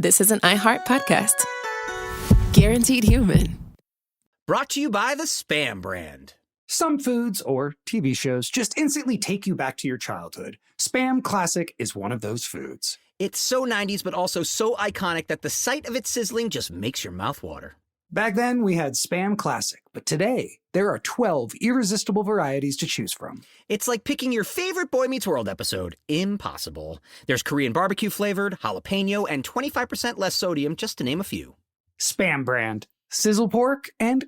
this is an iHeart podcast. Guaranteed human. Brought to you by the Spam brand. Some foods or TV shows just instantly take you back to your childhood. Spam Classic is one of those foods. It's so 90s, but also so iconic that the sight of it sizzling just makes your mouth water. Back then, we had Spam Classic, but today, there are 12 irresistible varieties to choose from. It's like picking your favorite Boy Meets World episode. Impossible. There's Korean barbecue flavored, jalapeno, and 25% less sodium, just to name a few. Spam brand. Sizzle pork and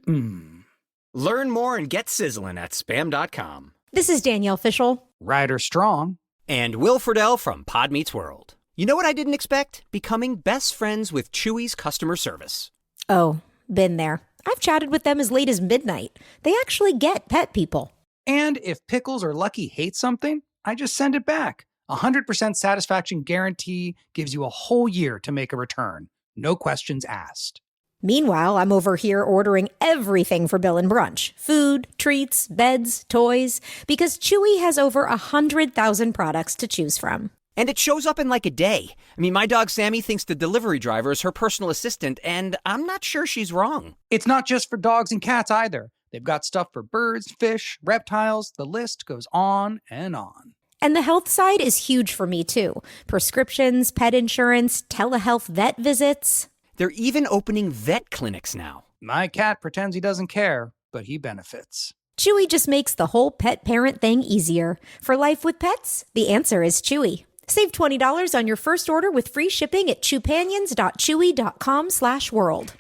Learn more and get sizzling at spam.com. This is Danielle Fishel. Ryder Strong. And Will Friedle from Pod Meets World. You know what I didn't expect? Becoming best friends with Chewy's customer service. Oh, been there. I've chatted with them as late as midnight. They actually get pet people. And if Pickles or Lucky hate something, I just send it back. 100% satisfaction guarantee gives you a whole year to make a return. No questions asked. Meanwhile, I'm over here ordering everything for Bill and Brunch. Food, treats, beds, toys. Because Chewy has over 100,000 products to choose from. And it shows up in like a day. I mean, my dog Sammy thinks the delivery driver is her personal assistant, and I'm not sure she's wrong. It's not just for dogs and cats either. They've got stuff for birds, fish, reptiles. The list goes on and on. And the health side is huge for me, too. Prescriptions, pet insurance, telehealth vet visits. They're even opening vet clinics now. My cat pretends he doesn't care, but he benefits. Chewy just makes the whole pet parent thing easier. For life with pets, the answer is Chewy. Save $20 on your first order with free shipping at chewpanions.chewy.com/world.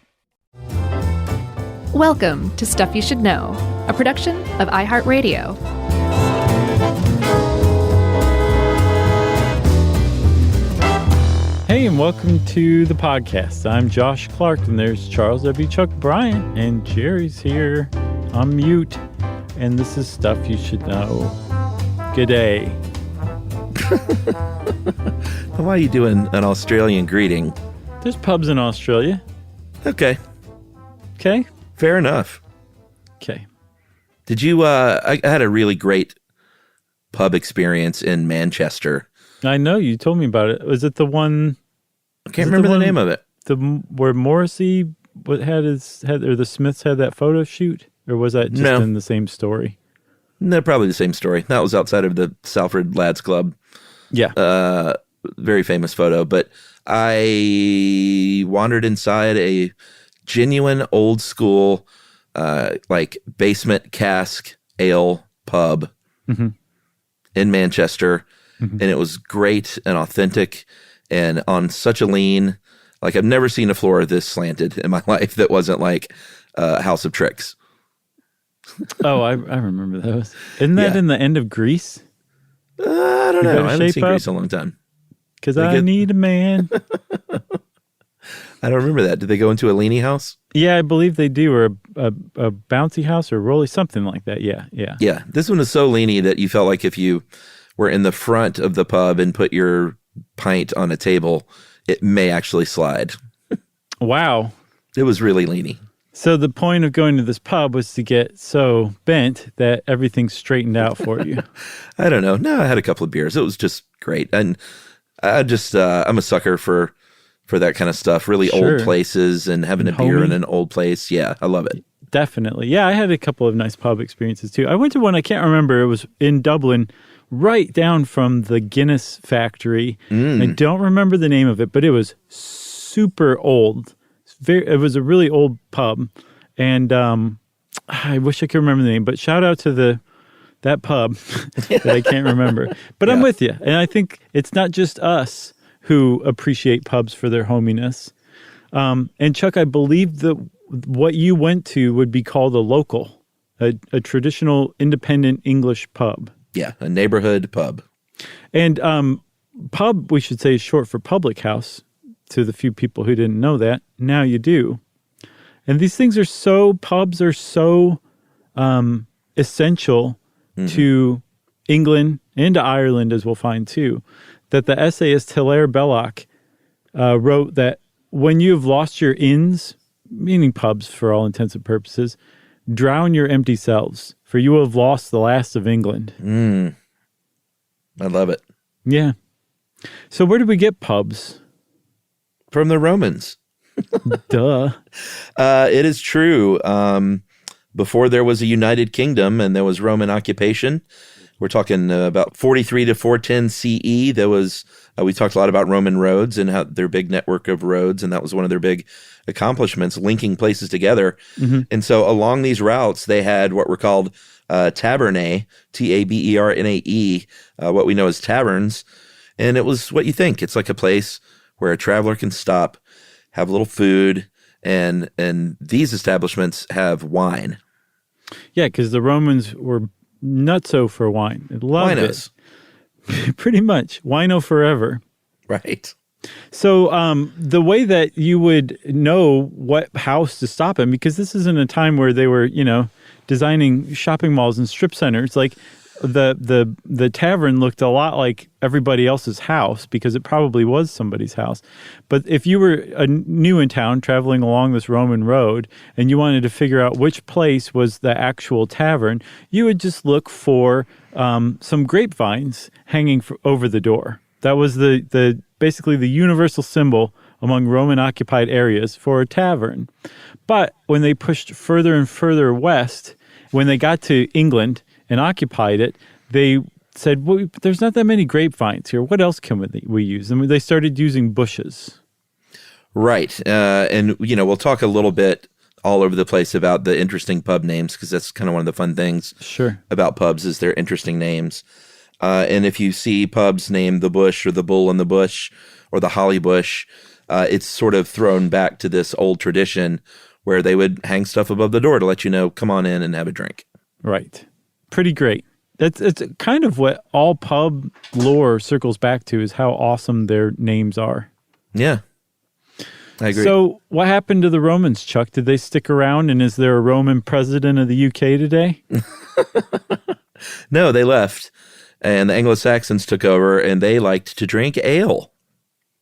Welcome to Stuff You Should Know, a production of iHeartRadio. Hey, and welcome to the podcast. I'm Josh Clark, and there's Charles W. Chuck Bryant, and Jerry's here on mute, and this is Stuff You Should Know. Good day. Why are you doing an Australian greeting? There's pubs in Australia. Okay. Okay? Fair enough. Okay. Did you, I had a really great pub experience in Manchester. I know, you told me about it. Was it the one? I can't remember the name of it. Where Morrissey or the Smiths had that photo shoot? Or was that just in the same story? No, probably the same story. That was outside of the Salford Lads Club. Yeah. Very famous photo. But I wandered inside a genuine old school, like basement cask ale pub in Manchester. And it was great and authentic and on such a lean. Like, I've never seen a floor this slanted in my life that wasn't like House of Tricks. Oh, I remember those. Isn't that in the end of Grease? I don't know. I haven't seen Grease in a long time. Because I need a man. I don't remember that. Did they go into a leanie house? Yeah, I believe they do, or a bouncy house or rolly, something like that. Yeah. Yeah, this one is so leany that you felt like if you were in the front of the pub and put your pint on a table, it may actually slide. Wow. It was really leany. So the point of going to this pub was to get so bent that everything's straightened out for you. I don't know. No, I had a couple of beers. It was just great. And I just, I'm a sucker for that kind of stuff. Really old places and having a beer in an old place. Yeah, I love it. Definitely. Yeah, I had a couple of nice pub experiences too. I went to one, I can't remember. It was in Dublin, right down from the Guinness factory. I don't remember the name of it, but it was super old. It was a really old pub, and I wish I could remember the name, but shout out to that pub that I can't remember. But I'm with you, and I think it's not just us who appreciate pubs for their hominess. And Chuck, I believe that what you went to would be called a local, a traditional independent English pub. Yeah, a neighborhood pub. And pub, we should say, is short for public house. To the few people who didn't know that, now you do. And these things pubs are so essential to England and to Ireland, as we'll find too, that the essayist Hilaire Belloc wrote that when you've lost your inns, meaning pubs for all intents and purposes, drown your empty selves, for you will have lost the last of England. I love it. Yeah. So where did we get pubs? From the Romans. Duh. It is true. Before there was a United Kingdom and there was Roman occupation, we're talking about 43 to 410 CE. There was we talked a lot about Roman roads and how their big network of roads, and that was one of their big accomplishments, linking places together. And so along these routes, they had what were called tabernae, Tabernae, what we know as taverns. And it was what you think. It's like a place where a traveler can stop, have a little food, and these establishments have wine. Yeah, because the Romans were nutso for wine. They loved Winos. it. Pretty much. Wino forever. Right. So the way that you would know what house to stop in, because this isn't a time where they were, designing shopping malls and strip centers, like the tavern looked a lot like everybody else's house because it probably was somebody's house. But if you were new in town traveling along this Roman road and you wanted to figure out which place was the actual tavern, you would just look for some grapevines hanging over the door. That was the basically the universal symbol among Roman occupied areas for a tavern. But when they pushed further and further west, when they got to England and occupied it, they said, well, there's not that many grapevines here. What else can we use? And they started using bushes. Right. And, we'll talk a little bit all over the place about the interesting pub names because that's kind of one of the fun things about pubs is their interesting names. And if you see pubs named the Bush or the Bull in the Bush or the Holly Bush, it's sort of thrown back to this old tradition where they would hang stuff above the door to let you know, come on in and have a drink. Right. Pretty great. It's kind of what all pub lore circles back to is how awesome their names are. Yeah, I agree. So what happened to the Romans, Chuck? Did they stick around, and is there a Roman president of the UK today? No, they left, and the Anglo-Saxons took over, and they liked to drink ale.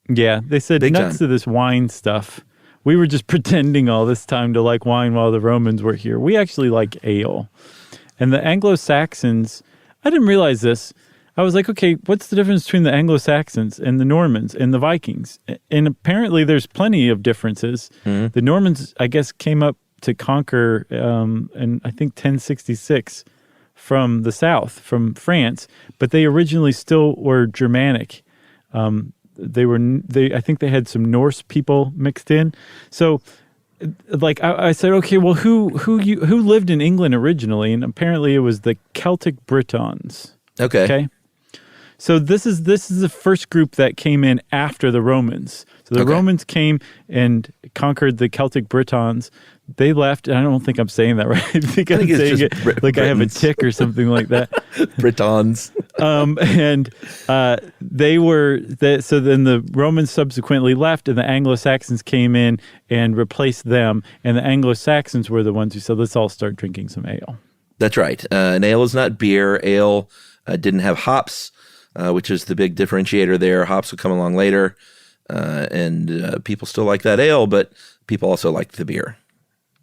Yeah, they said Big nuts time. to this wine stuff. We were just pretending all this time to like wine while the Romans were here. We actually like ale. And the Anglo-Saxons, I didn't realize this. I was like, okay, what's the difference between the Anglo-Saxons and the Normans and the Vikings? And apparently there's plenty of differences. Mm-hmm. The Normans, I guess, came up to conquer in, I think, 1066 from the south, from France. But they originally still were Germanic. I think they had some Norse people mixed in. So like I said, okay, well, who lived in England originally? And apparently it was the Celtic Britons. Okay. So this is the first group that came in after the Romans. So the Romans came and conquered the Celtic Britons. They left, and I don't think I'm saying that right. I think I'm saying it like I have a tick or something like that. Britons. So then the Romans subsequently left, and the Anglo-Saxons came in and replaced them. And the Anglo-Saxons were the ones who said, let's all start drinking some ale. That's right. And ale is not beer. Ale didn't have hops, which is the big differentiator there. Hops will come along later. And people still like that ale, but people also like the beer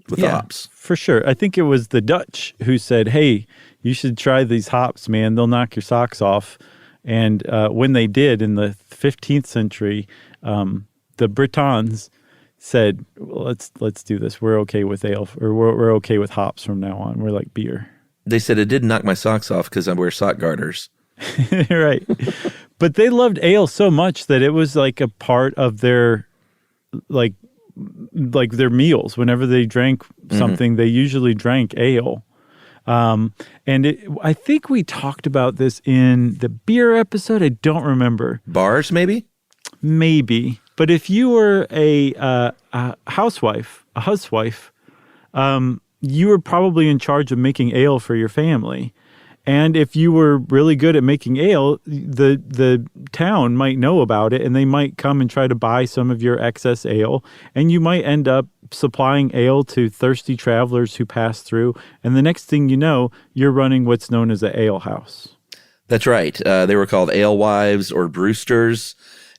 with the hops. For sure. I think it was the Dutch who said, hey, you should try these hops, man. They'll knock your socks off. And when they did in the 15th century, the Britons said, well, let's do this. We're okay with ale, or we're okay with hops from now on. We're like beer. They said it didn't knock my socks off because I wear sock garters. Right. But they loved ale so much that it was like a part of their like their meals. Whenever they drank something, they usually drank ale. I think we talked about this in the beer episode. I don't remember. Bars, maybe? Maybe. But if you were a housewife, you were probably in charge of making ale for your family. And if you were really good at making ale, the town might know about it, and they might come and try to buy some of your excess ale, and you might end up supplying ale to thirsty travelers who pass through. And the next thing you know, you're running what's known as an ale house. That's right. They were called alewives or brewsters.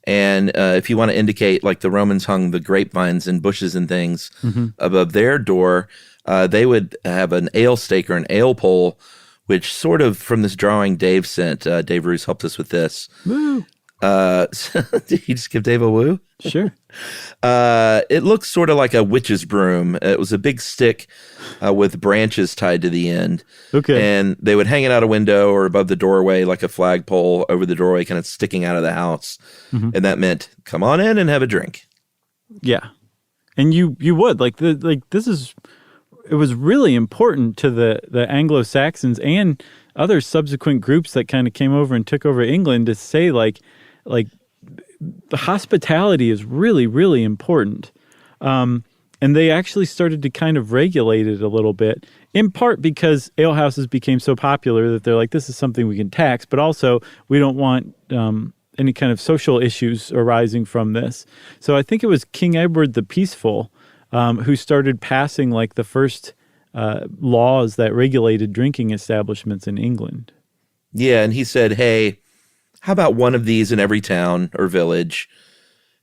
And if you want to indicate, like the Romans hung the grapevines and bushes and things above their door, they would have an ale stake or an ale pole, which sort of, from this drawing Dave sent, Dave Roos helped us with this. Did you just give Dave a woo? Sure. It looks sort of like a witch's broom. It was a big stick with branches tied to the end. Okay. And they would hang it out a window or above the doorway, like a flagpole over the doorway, kind of sticking out of the house. Mm-hmm. And that meant, come on in and have a drink. Yeah. And you would it was really important to the Anglo-Saxons and other subsequent groups that kind of came over and took over England to say like the hospitality is really, really important. And they actually started to kind of regulate it a little bit, in part because alehouses became so popular that they're like, this is something we can tax, but also we don't want any kind of social issues arising from this. So I think it was King Edward the Peaceful who started passing like the first laws that regulated drinking establishments in England. Yeah, and he said, hey, how about one of these in every town or village?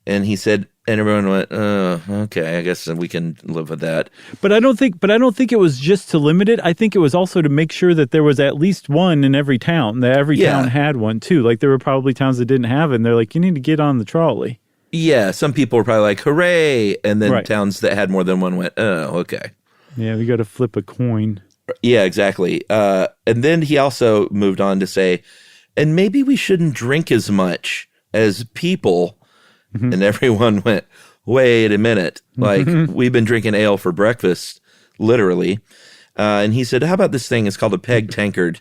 And he said, and everyone went, okay, I guess we can live with that. But I don't think it was just to limit it. I think it was also to make sure that there was at least one in every town, that every town had one too. Like there were probably towns that didn't have it, and they're like, you need to get on the trolley. Yeah, some people were probably like, hooray. And then towns that had more than one went, oh, okay. Yeah, we got to flip a coin. Yeah, exactly. And then he also moved on to say, and maybe we shouldn't drink as much as people. Mm-hmm. And everyone went, wait a minute. Like, we've been drinking ale for breakfast, literally. And he said, how about this thing? It's called a peg tankard.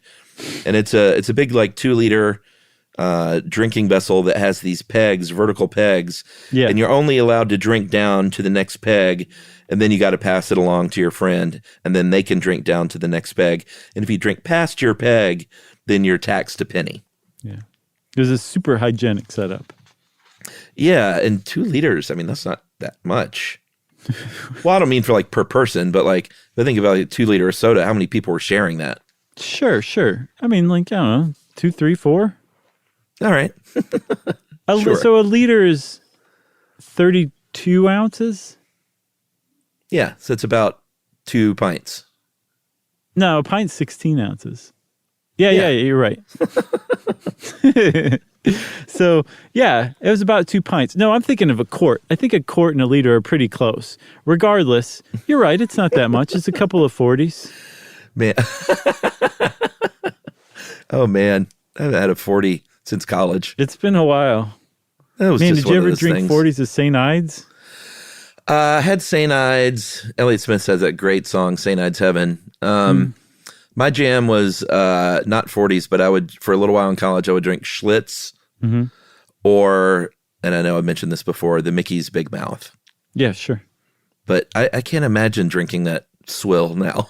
And it's a big, like, 2-liter drinking vessel that has these pegs, vertical pegs. Yeah. And you're only allowed to drink down to the next peg. And then you got to pass it along to your friend. And then they can drink down to the next peg. And if you drink past your peg, then you're taxed a penny. Yeah. It was a super hygienic setup. Yeah. And 2 liters, I mean, that's not that much. Well, I don't mean for like per person, but like, if I think about a 2 liter of soda, how many people were sharing that? Sure. I mean, like, I don't know, 2, 3, 4. All right. Sure. So a liter is 32 ounces? Yeah, so it's about 2 pints. No, a pint's 16 ounces. Yeah, you're right. So, yeah, it was about 2 pints. No, I'm thinking of a quart. I think a quart and a liter are pretty close. Regardless, you're right, it's not that much. It's a couple of 40s. Man. Oh, man. I haven't had a 40 since college. It's been a while. That was Man, just did you one ever of those drink things. 40s of St. Ides? I had St. Ides. Elliott Smith has that great song, St. Ides Heaven. My jam was not 40s, but I would, for a little while in college, I would drink Schlitz or, and I know I mentioned this before, the Mickey's Big Mouth. Yeah, sure. But I can't imagine drinking that swill now.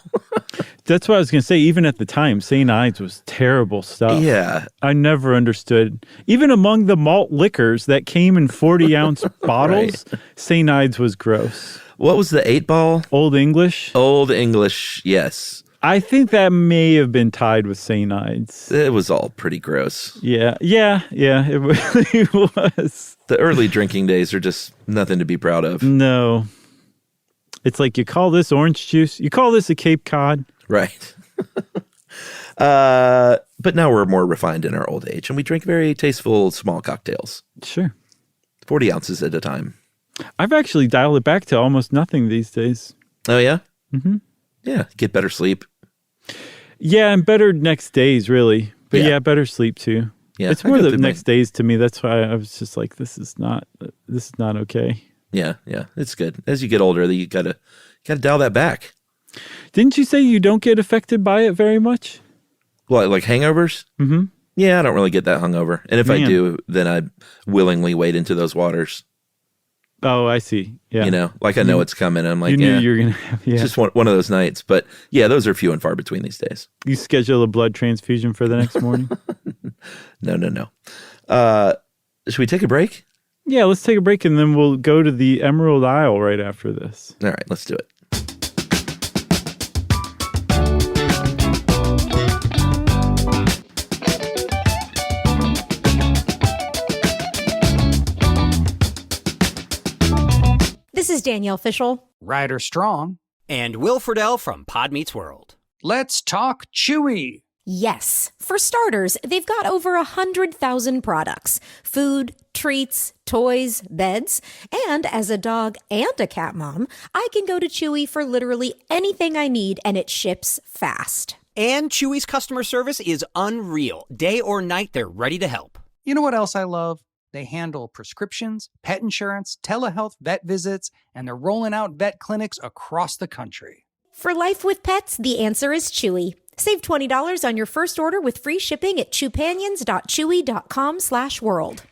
That's what I was going to say. Even at the time, St. Ides was terrible stuff. Yeah. I never understood. Even among the malt liquors that came in 40-ounce bottles, St. Ides was gross. What was the 8-ball? Old English? Old English, yes. I think that may have been tied with St. Ides. It was all pretty gross. Yeah, it really was. The early drinking days are just nothing to be proud of. No. It's like you call this orange juice, you call this a Cape Cod. Right. But now we're more refined in our old age, and we drink very tasteful small cocktails. Sure. 40 ounces at a time. I've actually dialed it back to almost nothing these days. Oh, yeah? Mm-hmm. Yeah, get better sleep. Yeah, and better next days, really. But yeah, better sleep too. Yeah, it's more the next days to me. That's why I was just like, this is not okay. Yeah, it's good. As you get older, you gotta dial that back. Didn't you say you don't get affected by it very much? What, like hangovers? Mm-hmm. Yeah, I don't really get that hungover. And if I do, then I willingly wade into those waters. Oh, I see. Yeah. You know, like I know it's coming. I'm like, you knew you were going to have, It's just one of those nights. But yeah, those are few and far between these days. You schedule a blood transfusion for the next morning? No. Should we take a break? Yeah, let's take a break and then we'll go to the Emerald Isle right after this. All right, let's do it. This is Danielle Fishel. Ryder Strong. And Will Friedle from Pod Meets World. Let's talk Chewy. Yes. For starters, they've got over 100,000 products. Food, treats, toys, beds. And as a dog and a cat mom, I can go to Chewy for literally anything I need, and it ships fast. And Chewy's customer service is unreal. Day or night, they're ready to help. You know what else I love? They handle prescriptions, pet insurance, telehealth, vet visits, and they're rolling out vet clinics across the country. For life with pets, the answer is Chewy. Save $20 on your first order with free shipping at chewpanions.chewy.com/world.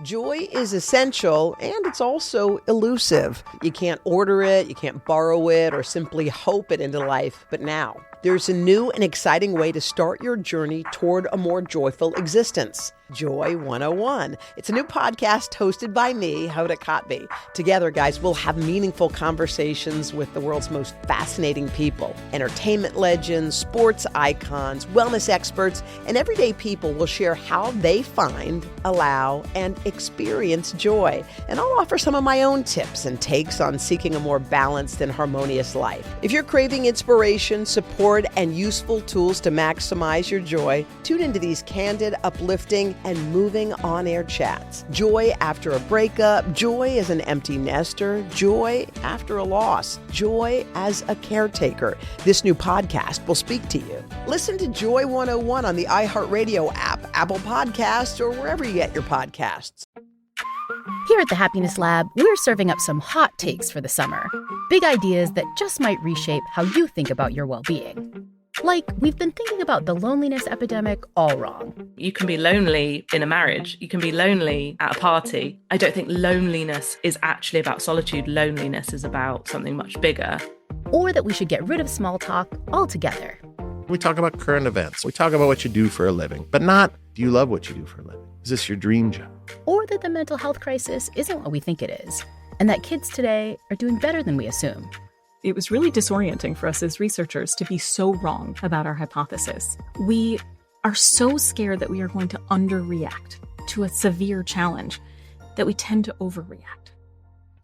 Joy is essential, and it's also elusive. You can't order it, you can't borrow it, or simply hope it into life. But now, there's a new and exciting way to start your journey toward a more joyful existence. Joy 101. It's a new podcast hosted by me, Hoda Kotb. Together, guys, we'll have meaningful conversations with the world's most fascinating people. Entertainment legends, sports icons, wellness experts, and everyday people will share how they find, allow, and experience joy. And I'll offer some of my own tips and takes on seeking a more balanced and harmonious life. If you're craving inspiration, support, and useful tools to maximize your joy, tune into these candid, uplifting, and moving on-air chats. Joy after a breakup, joy as an empty nester, joy after a loss, joy as a caretaker. This new podcast will speak to you. Listen to Joy 101 on the iHeartRadio app, Apple Podcasts, or wherever you get your podcasts. Here at the Happiness Lab, we're serving up some hot takes for the summer. Big ideas that just might reshape how you think about your well-being. Like, we've been thinking about the loneliness epidemic all wrong. You can be lonely in a marriage. You can be lonely at a party. I don't think loneliness is actually about solitude. Loneliness is about something much bigger. Or that we should get rid of small talk altogether. We talk about current events. We talk about what you do for a living, but not, do you love what you do for a living? Is this your dream job? Or that the mental health crisis isn't what we think it is, and that kids today are doing better than we assume. It was really disorienting for us as researchers to be so wrong about our hypothesis. We are so scared that we are going to underreact to a severe challenge that we tend to overreact.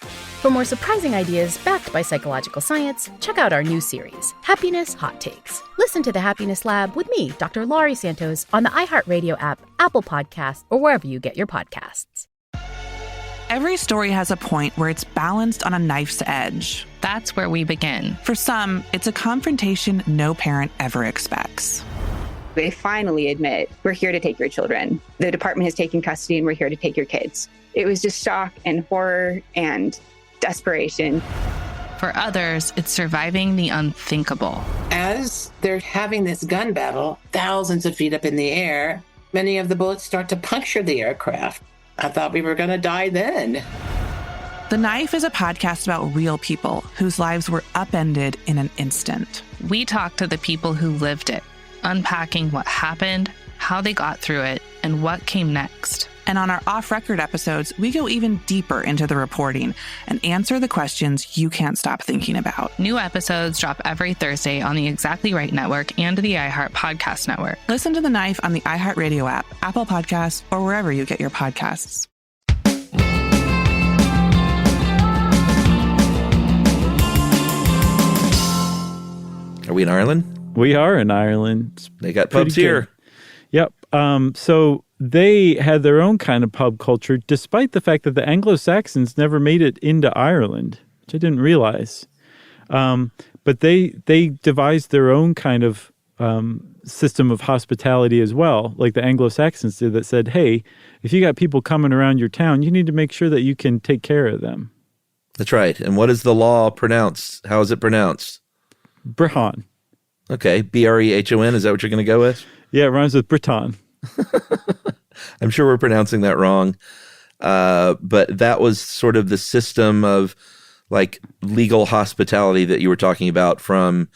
For more surprising ideas backed by psychological science, check out our new series, Happiness Hot Takes. Listen to the Happiness Lab with me, Dr. Laurie Santos, on the iHeartRadio app, Apple Podcasts, or wherever you get your podcasts. Every story has a point where it's balanced on a knife's edge. That's where we begin. For some, it's a confrontation no parent ever expects. They finally admit, we're here to take your children. The department has taken custody and we're here to take your kids. It was just shock and horror and desperation. For others, it's surviving the unthinkable. As they're having this gun battle, thousands of feet up in the air, many of the bullets start to puncture the aircraft. I thought we were going to die then. The Knife is a podcast about real people whose lives were upended in an instant. We talk to the people who lived it, unpacking what happened, how they got through it, and what came next. And on our off-record episodes, we go even deeper into the reporting and answer the questions you can't stop thinking about. New episodes drop every Thursday on the Exactly Right Network and the iHeart Podcast Network. Listen to The Knife on the iHeartRadio app, Apple Podcasts, or wherever you get your podcasts. Are we in Ireland? We are in Ireland. They got pubs here. Yep. So they had their own kind of pub culture, despite the fact that the Anglo-Saxons never made it into Ireland, which I didn't realize. But they devised their own kind of system of hospitality as well, like the Anglo-Saxons did, that said, hey, if you got people coming around your town, you need to make sure that you can take care of them. That's right. And what is the law pronounced? How is it pronounced? Brehon. Okay. Brehon. Is that what you're going to go with? Yeah, it rhymes with Breton. I'm sure we're pronouncing that wrong. But that was sort of the system of like legal hospitality that you were talking about from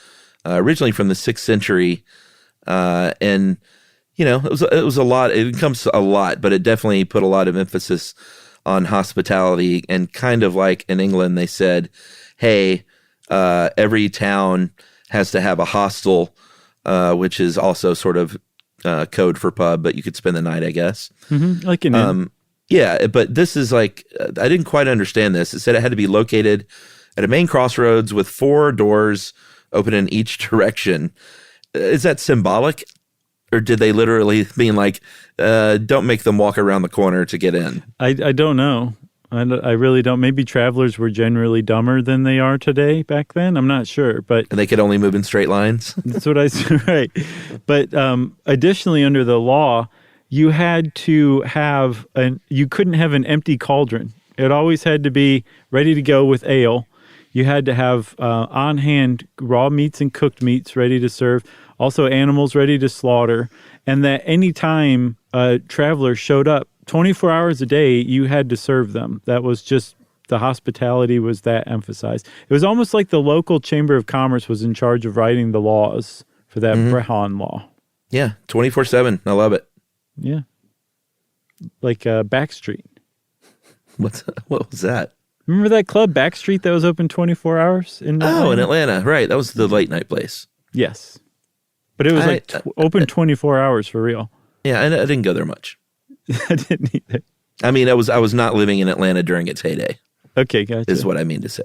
originally from the 6th century. And, you know, it was a lot. It comes a lot, but it definitely put a lot of emphasis on hospitality. And kind of like in England, they said, hey, every town has to have a hostel, which is also sort of code for pub, but you could spend the night, I guess. Mm-hmm. Like in yeah, but this is like, I didn't quite understand this. It said it had to be located at a main crossroads with 4 doors open in each direction. Is that symbolic? or did they literally mean like, don't make them walk around the corner to get in? I don't know. I really don't. Maybe travelers were generally dumber than they are today back then. I'm not sure, but and they could only move in straight lines. That's what I said, right? But additionally, under the law, you had to have you couldn't have an empty cauldron. It always had to be ready to go with ale. You had to have on hand raw meats and cooked meats ready to serve. Also, animals ready to slaughter, and that any time a traveler showed up, 24 hours a day, you had to serve them. That was just, the hospitality was that emphasized. It was almost like the local Chamber of Commerce was in charge of writing the laws for that Brehon law. Yeah, 24/7. I love it. Yeah. Like Backstreet. What was that? Remember that club, Backstreet, that was open 24 hours in Atlanta? Oh, in Atlanta. Right. That was the late night place. Yes. But it was open 24 hours for real. Yeah, I didn't go there much. I didn't either. I mean, I was not living in Atlanta during its heyday. Okay, gotcha. Is what I mean to say.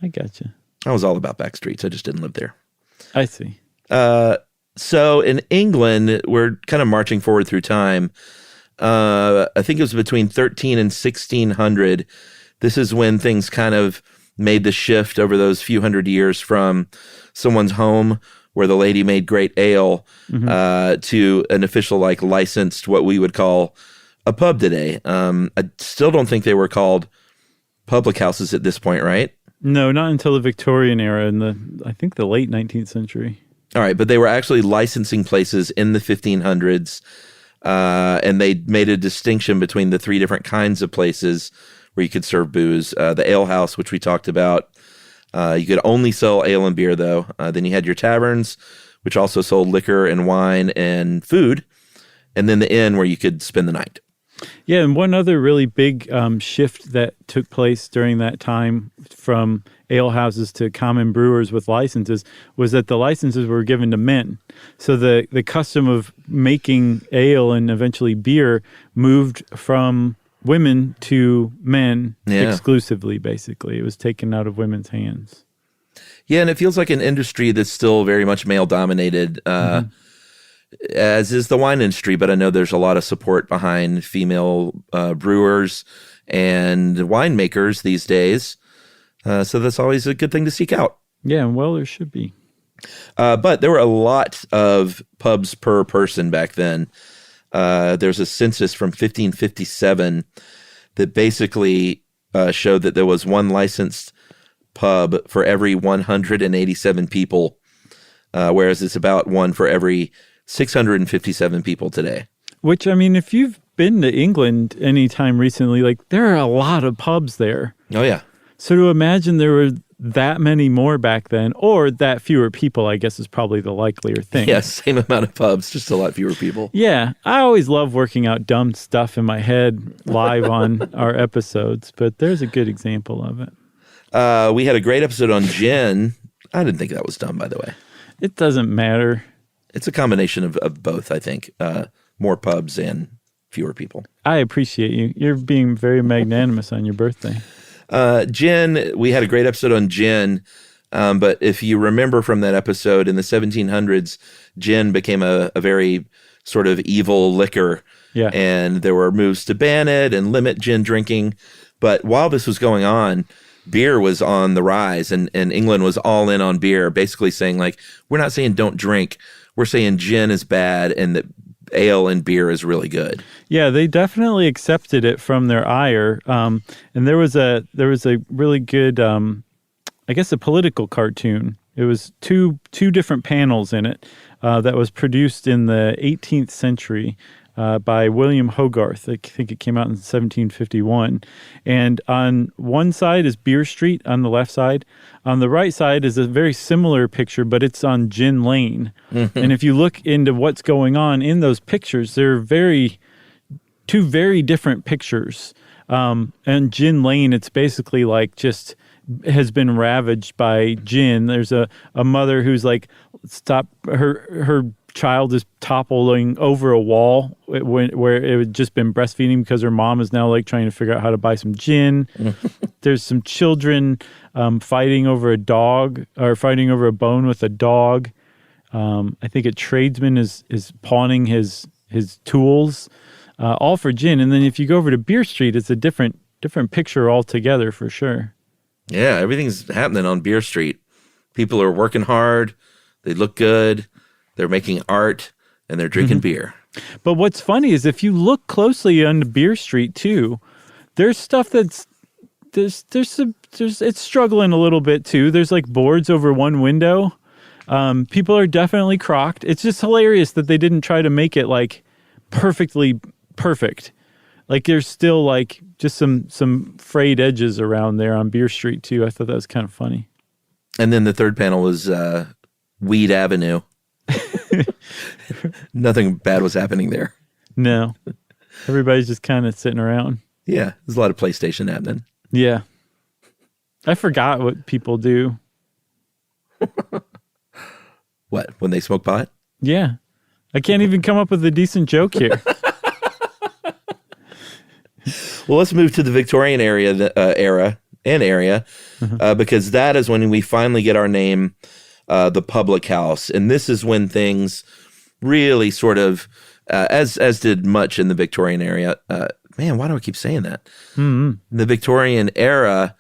I gotcha. I was all about backstreets. I just didn't live there. I see. So in England, we're kind of marching forward through time. I think it was between 13 and 1600. This is when things kind of made the shift over those few hundred years from someone's home where the lady made great ale to an official, like, licensed, what we would call a pub today. I still don't think they were called public houses at this point, right? No, not until the Victorian era in I think the late 19th century. All right, but they were actually licensing places in the 1500s, and they made a distinction between the three different kinds of places where you could serve booze. The ale house, which we talked about. You could only sell ale and beer, though. Then you had your taverns, which also sold liquor and wine and food. And then the inn, where you could spend the night. Yeah, and one other really big shift that took place during that time from ale houses to common brewers with licenses was that the licenses were given to men. So the custom of making ale and eventually beer moved from women to men exclusively, basically. It was taken out of women's hands. Yeah, and it feels like an industry that's still very much male-dominated, as is the wine industry, but I know there's a lot of support behind female brewers and winemakers these days, so that's always a good thing to seek out. Yeah, well, there should be. But there were a lot of pubs per person back then. There's a census from 1557 that basically showed that there was one licensed pub for every 187 people, whereas it's about one for every 657 people today. Which, I mean, if you've been to England anytime recently, like, there are a lot of pubs there. Oh, yeah. So to imagine there were that many more back then, or that fewer people, I guess, is probably the likelier thing. Yes, same amount of pubs, just a lot fewer people. Yeah, I always love working out dumb stuff in my head live on our episodes, but there's a good example of it. We had a great episode on gin. I didn't think that was dumb, by the way. It doesn't matter. It's a combination of both, I think. More pubs and fewer people. I appreciate you. You're being very magnanimous on your birthday. Gin, we had a great episode on gin, but if you remember from that episode, in the 1700s, gin became a very sort of evil liquor. Yeah. And there were moves to ban it and limit gin drinking. But while this was going on, beer was on the rise, and England was all in on beer, basically saying, like, we're not saying don't drink. We're saying gin is bad and that ale and beer is really good. Yeah, they definitely accepted it from their ire. And there was a really good, I guess, a political cartoon. It was two different panels in it that was produced in the 18th century by William Hogarth. I think it came out in 1751. And on one side is Beer Street on the left side. On the right side is a very similar picture, but it's on Gin Lane. Mm-hmm. And if you look into what's going on in those pictures, they're two very different pictures. And Gin Lane, it's basically like just has been ravaged by gin. There's a mother who's like, her child is toppling over a wall where it had just been breastfeeding because her mom is now like trying to figure out how to buy some gin. There's some children fighting over a dog or fighting over a bone with a dog. I think a tradesman is pawning his tools, all for gin. And then if you go over to Beer Street, it's a different picture altogether for sure. Yeah, everything's happening on Beer Street. People are working hard. They look good. They're making art, and they're drinking beer. But what's funny is if you look closely on Beer Street too, there's stuff that's it's struggling a little bit too. There's like boards over one window. People are definitely crocked. It's just hilarious that they didn't try to make it like perfectly perfect. Like there's still like just some frayed edges around there on Beer Street too. I thought that was kind of funny. And then the third panel was Weed Avenue. Nothing bad was happening there. No. Everybody's just kind of sitting around. Yeah, there's a lot of PlayStation happening. Yeah. I forgot what people do. What, when they smoke pot? Yeah. I can't even come up with a decent joke here. Well, let's move to the Victorian era, because that is when we finally get our name, the public house. And this is when things really sort of, as did much in the Victorian area. Man, why do I keep saying that? Mm-hmm. The Victorian era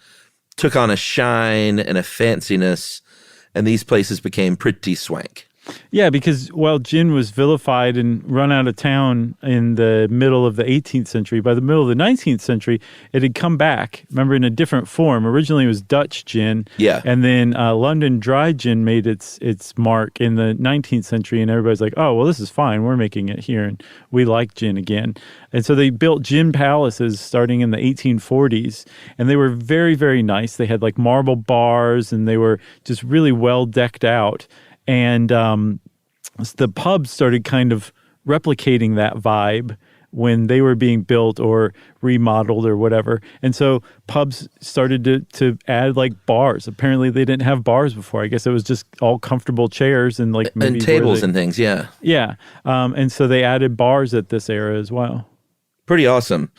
took on a shine and a fanciness, and these places became pretty swank. Yeah, because while gin was vilified and run out of town in the middle of the 18th century, by the middle of the 19th century, it had come back, remember, in a different form. Originally, it was Dutch gin. Yeah. And then London dry gin made its mark in the 19th century, and everybody's like, oh, well, this is fine. We're making it here, and we like gin again. And so they built gin palaces starting in the 1840s, and they were very, very nice. They had like marble bars, and they were just really well decked out. And the pubs started kind of replicating that vibe when they were being built or remodeled or whatever. And so pubs started to add like bars. Apparently they didn't have bars before. I guess it was just all comfortable chairs and like maybe and tables and things. Yeah. Yeah. And so they added bars at this era as well. Pretty awesome.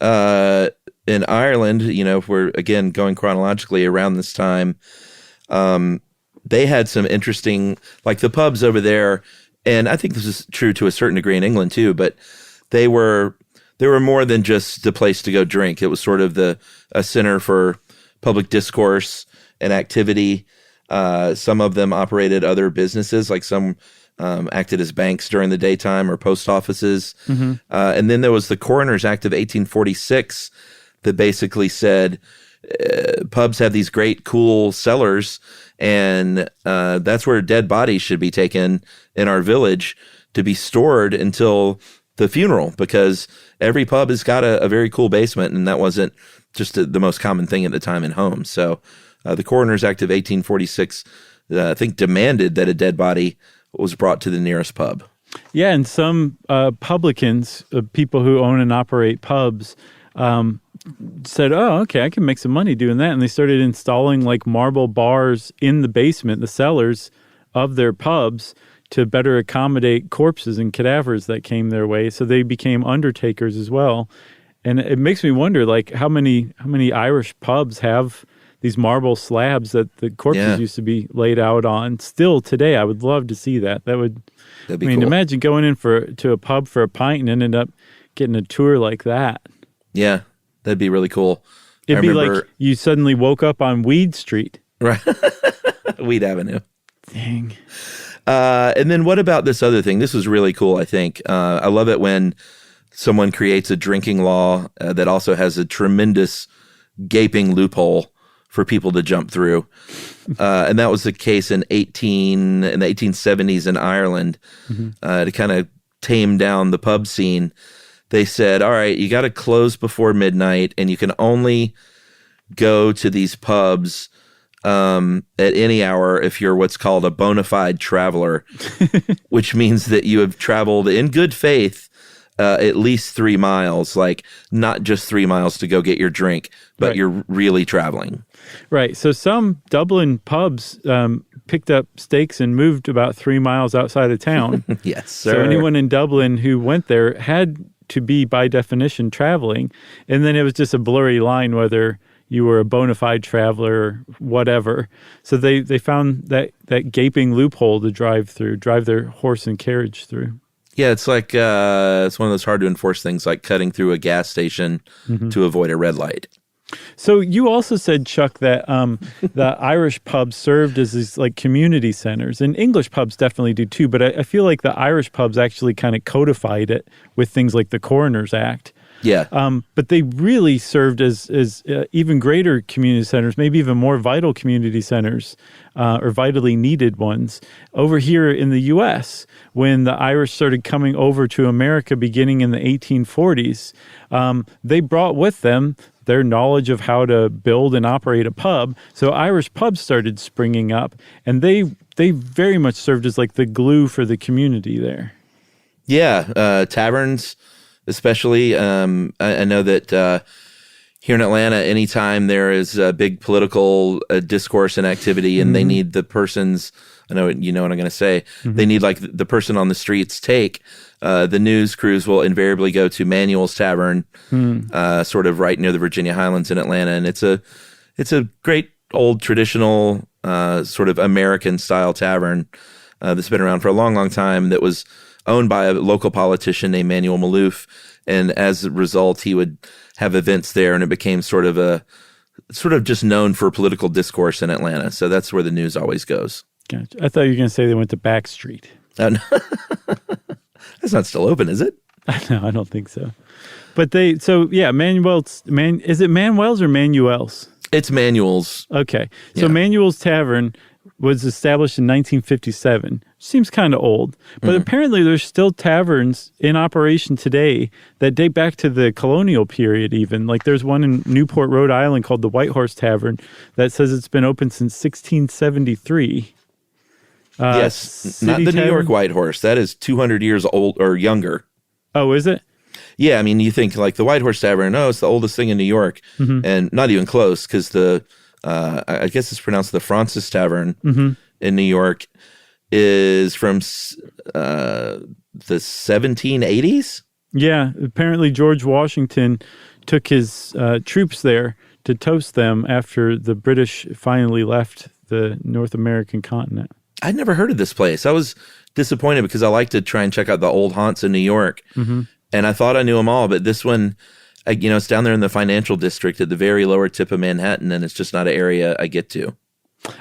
In Ireland, if we're again going chronologically around this time, they had some interesting, like the pubs over there, and I think this is true to a certain degree in England too, but they were more than just the place to go drink. It was sort of a center for public discourse and activity. Some of them operated other businesses, like some acted as banks during the daytime or post offices. Mm-hmm. And then there was the Coroners Act of 1846 that basically said pubs have these great, cool cellars, and that's where dead bodies should be taken in our village to be stored until the funeral, because every pub has got a very cool basement, and that wasn't just the most common thing at the time in homes. So the Coroners Act of 1846, I think, demanded that a dead body was brought to the nearest pub. Yeah, and some publicans, people who own and operate pubs, said, oh, okay, I can make some money doing that. And they started installing like marble bars in the basement, the cellars of their pubs, to better accommodate corpses and cadavers that came their way. So they became undertakers as well. And it makes me wonder, like, how many Irish pubs have these marble slabs that the corpses used to be laid out on still today? I would love to see that. That'd be cool. Imagine going in to a pub for a pint and ended up getting a tour like that. Yeah, that'd be really cool. It'd be like you suddenly woke up on Weed Street. Right. Weed Avenue. Dang. And then what about this other thing? This was really cool, I think. I love it when someone creates a drinking law that also has a tremendous gaping loophole for people to jump through. And that was the case in the 1870s in Ireland. Mm-hmm. To kind of tame down the pub scene. They said, all right, you got to close before midnight, and you can only go to these pubs at any hour if you're what's called a bona fide traveler, which means that you have traveled in good faith at least 3 miles, like not just 3 miles to go get your drink, but you're really traveling. Right. So some Dublin pubs picked up stakes and moved about 3 miles outside of town. Yes, sir. So anyone in Dublin who went there had to be, by definition, traveling. And then it was just a blurry line whether you were a bona fide traveler or whatever. So they found that gaping loophole to drive their horse and carriage through. Yeah, it's like it's one of those hard to enforce things, like cutting through a gas station to avoid a red light. So you also said, Chuck, that the Irish pubs served as these like community centers, and English pubs definitely do too. But I feel like the Irish pubs actually kind of codified it with things like the Coroners Act. Yeah. But they really served as even greater community centers, maybe even more vital community centers or vitally needed ones over here in the U.S. When the Irish started coming over to America beginning in the 1840s, they brought with them their knowledge of how to build and operate a pub. So Irish pubs started springing up, and they very much served as like the glue for the community there. Yeah, taverns especially. I know that here in Atlanta, anytime there is a big political discourse and activity and they need the person's, I know you know what I'm going to say, they need like the person on the street's take, the news crews will invariably go to Manuel's Tavern, sort of right near the Virginia Highlands in Atlanta. And it's a great old traditional sort of American style tavern that's been around for a long, long time, that was owned by a local politician named Manuel Maloof. And as a result, he would have events there, and it became sort of just known for political discourse in Atlanta. So that's where the news always goes. Gotcha. I thought you were going to say they went to Backstreet. Oh, no. That's not still open, is it? No, I don't think so. But is it Manuel's or Manuel's? It's Manuel's. Okay. So Manuel's Tavern was established in 1957. Seems kind of old, but apparently there's still taverns in operation today that date back to the colonial period even. Like there's one in Newport, Rhode Island called the White Horse Tavern that says it's been open since 1673. Yes, not the New York White Horse. That is 200 years old or younger. Oh, is it? Yeah, I mean, you think like the White Horse Tavern, it's the oldest thing in New York, and not even close, because I guess it's pronounced the Francis Tavern in New York is from the 1780s. Yeah, apparently George Washington took his troops there to toast them after the British finally left the North American continent. I'd never heard of this place. I was disappointed because I like to try and check out the old haunts in New York. And I thought I knew them all, but this one, it's down there in the financial district at the very lower tip of Manhattan, and it's just not an area I get to.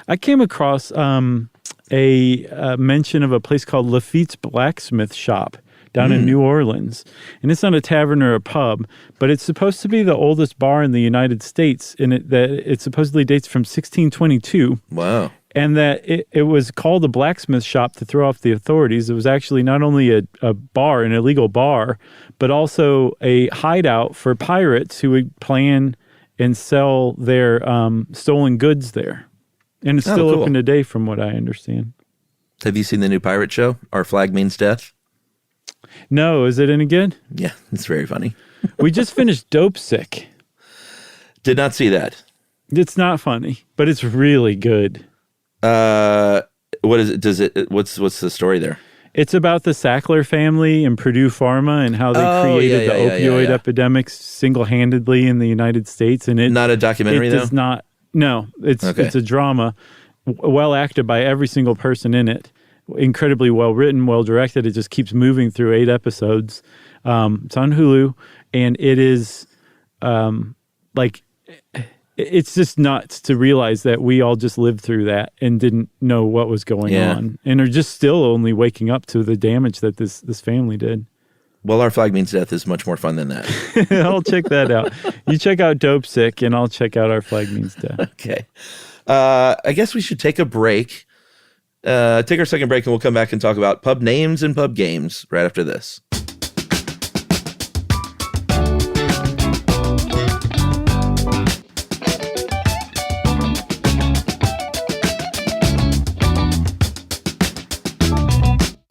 I came across a mention of a place called Lafitte's Blacksmith Shop down in New Orleans. And it's not a tavern or a pub, but it's supposed to be the oldest bar in the United States, and it supposedly dates from 1622. Wow. And that it was called a blacksmith shop to throw off the authorities. It was actually not only a bar, an illegal bar, but also a hideout for pirates who would plan and sell their stolen goods there. And it's still open today, from what I understand. Have you seen the new pirate show, Our Flag Means Death? No. Is it any good? Yeah, it's very funny. We just finished Dope Sick. Did not see that. It's not funny, but it's really good. What is it? What's the story there? It's about the Sackler family and Purdue Pharma and how they created the opioid epidemic single-handedly in the United States. And not a documentary, though? Does not. No, it's a drama, well acted by every single person in it. Incredibly well written, well directed. It just keeps moving through 8 episodes. It's on Hulu, and it is it's just nuts to realize that we all just lived through that and didn't know what was going on, and are just still only waking up to the damage that this family did. Well, Our Flag Means Death is much more fun than that. I'll check that out. You check out Dope Sick, and I'll check out Our Flag Means Death. Okay. I guess we should take a break. Take our second break, and we'll come back and talk about pub names and pub games right after this.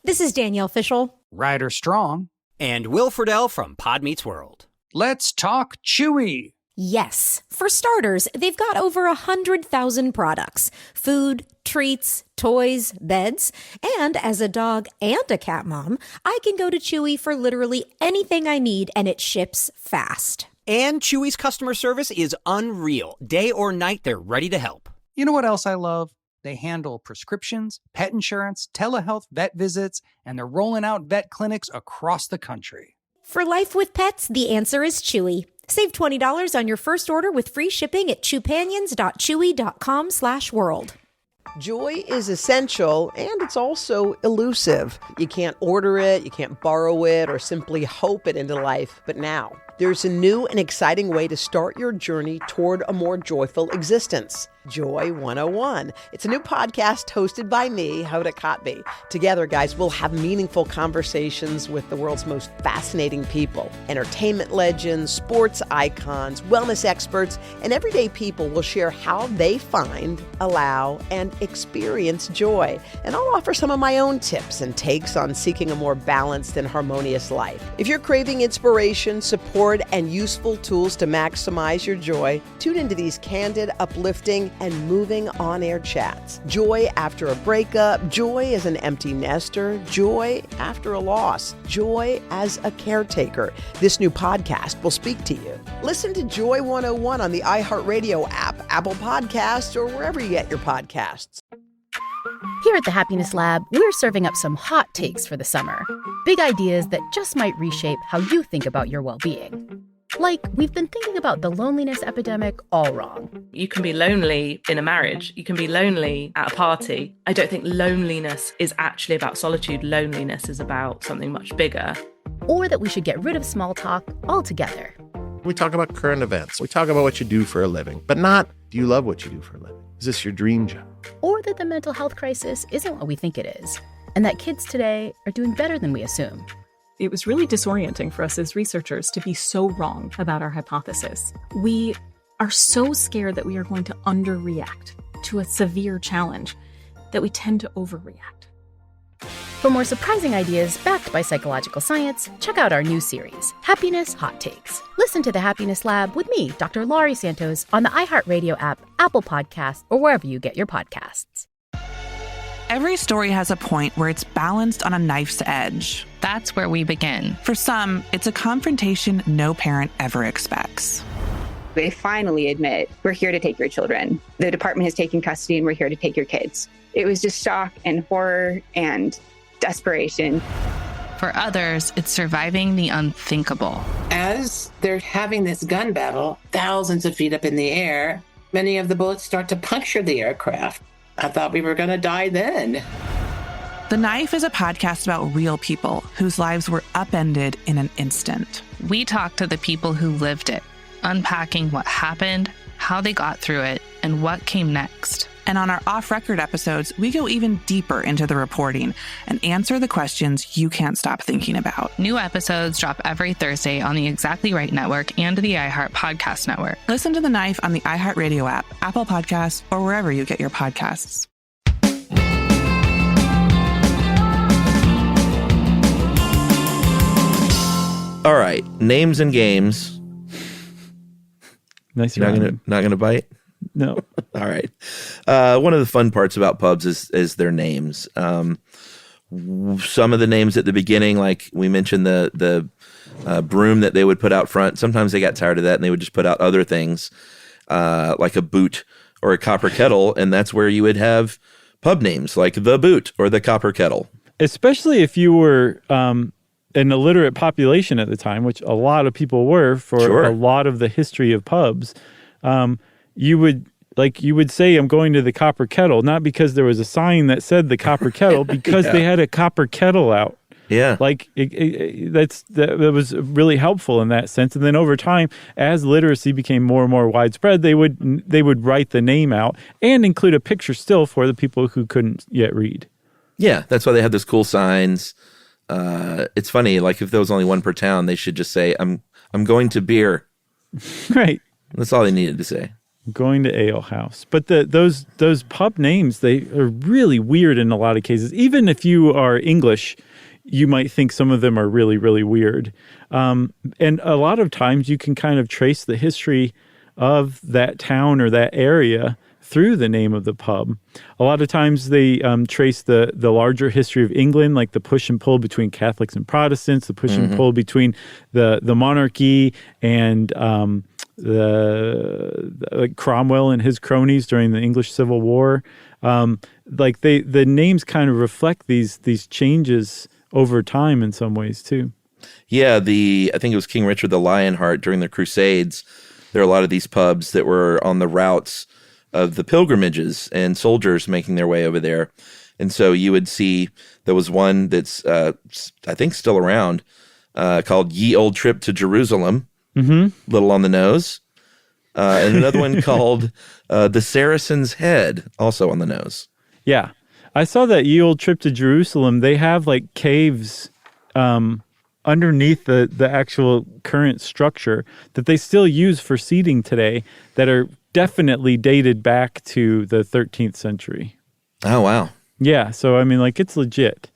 This is Danielle Fishel, Ryder Strong, and Will Friedle from Pod Meets World. Let's talk Chewy. Yes. For starters, they've got over 100,000 products. Food, treats, toys, beds. And as a dog and a cat mom, I can go to Chewy for literally anything I need, and it ships fast. And Chewy's customer service is unreal. Day or night, they're ready to help. You know what else I love? They handle prescriptions, pet insurance, telehealth, vet visits, and they're rolling out vet clinics across the country. For life with pets, the answer is Chewy. Save $20 on your first order with free shipping at chewpanions.chewy.com/world. Joy is essential, and it's also elusive. You can't order it, you can't borrow it, or simply hope it into life. But now, there's a new and exciting way to start your journey toward a more joyful existence. Joy 101. It's a new podcast hosted by me, Hoda Kotb. Together, guys, we'll have meaningful conversations with the world's most fascinating people. Entertainment legends, sports icons, wellness experts, and everyday people will share how they find, allow, and experience joy. And I'll offer some of my own tips and takes on seeking a more balanced and harmonious life. If you're craving inspiration, support, and useful tools to maximize your joy, tune into these candid, uplifting, and moving on-air chats. Joy after a breakup, joy as an empty nester, joy after a loss, joy as a caretaker. This new podcast will speak to you. Listen to Joy 101 on the iHeartRadio app, Apple Podcasts, or wherever you get your podcasts. Here at the Happiness Lab, we're serving up some hot takes for the summer. Big ideas that just might reshape how you think about your well-being. Like, we've been thinking about the loneliness epidemic all wrong. You can be lonely in a marriage. You can be lonely at a party. I don't think loneliness is actually about solitude. Loneliness is about something much bigger. Or that we should get rid of small talk altogether. We talk about current events. We talk about what you do for a living, but not, do you love what you do for a living? Is this your dream job? Or that the mental health crisis isn't what we think it is, and that kids today are doing better than we assume. It was really disorienting for us as researchers to be so wrong about our hypothesis. We are so scared that we are going to underreact to a severe challenge that we tend to overreact. For more surprising ideas backed by psychological science, check out our new series, Happiness Hot Takes. Listen to the Happiness Lab with me, Dr. Laurie Santos, on the iHeartRadio app, Apple Podcasts, or wherever you get your podcasts. Every story has a point where it's balanced on a knife's edge. That's where we begin. For some, it's a confrontation no parent ever expects. They finally admit, we're here to take your children. The department has taken custody and we're here to take your kids. It was just shock and horror and desperation. For others, it's surviving the unthinkable. As they're having this gun battle, thousands of feet up in the air, many of the bullets start to puncture the aircraft. I thought we were going to die then. The Knife is a podcast about real people whose lives were upended in an instant. We talk to the people who lived it, unpacking what happened, how they got through it, and what came next. And on our off-record episodes, we go even deeper into the reporting and answer the questions you can't stop thinking about. New episodes drop every Thursday on the Exactly Right Network and the iHeart Podcast Network. Listen to The Knife on the iHeartRadio app, Apple Podcasts, or wherever you get your podcasts. All right, names and games. Nice. Not gonna bite. No. All right. One of the fun parts about pubs is their names. Some of the names at the beginning, like we mentioned, the broom that they would put out front. Sometimes they got tired of that and they would just put out other things, like a boot or a copper kettle, and that's where you would have pub names like the Boot or the Copper Kettle. Especially if you were an illiterate population at the time, which a lot of people were for a lot of the history of pubs. You would say, I'm going to the Copper Kettle, not because there was a sign that said the Copper Kettle, because they had a copper kettle out. Yeah. Like that was really helpful in that sense. And then over time, as literacy became more and more widespread, they would write the name out and include a picture still for the people who couldn't yet read. Yeah, that's why they had those cool signs. It's funny, like if there was only one per town, they should just say, I'm going to beer. Right. That's all they needed to say. Going to ale house. But those pub names, they are really weird in a lot of cases. Even if you are English, you might think some of them are really, really weird. And a lot of times you can kind of trace the history of that town or that area through the name of the pub. A lot of times they trace the larger history of England, like the push and pull between Catholics and Protestants, the push and pull between the monarchy and like Cromwell and his cronies during the English Civil War. Like the names kind of reflect these changes over time in some ways too. Yeah, I think it was King Richard the Lionheart during the Crusades. There are a lot of these pubs that were on the routes of the pilgrimages and soldiers making their way over there. And so you would see there was one that's, I think, still around called Ye Old Trip to Jerusalem, little on the nose. And another one called The Saracen's Head, also on the nose. Yeah. I saw that Ye Old Trip to Jerusalem. They have like caves underneath the actual current structure that they still use for seating today that are definitely dated back to the 13th century. Oh, wow. Yeah. So, I mean, like, it's legit.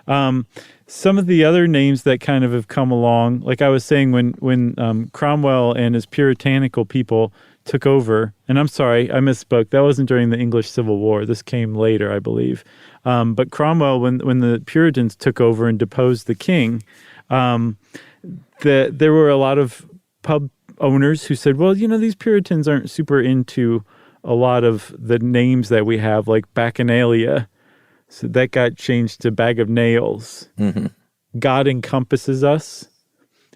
Some of the other names that kind of have come along, like I was saying, when Cromwell and his puritanical people took over, and I'm sorry, I misspoke. That wasn't during the English Civil War. This came later, I believe. But Cromwell, when the Puritans took over and deposed the king, there were a lot of pub owners who said, well, you know, these Puritans aren't super into a lot of the names that we have, like Bacchanalia. So that got changed to Bag of Nails. God encompasses us,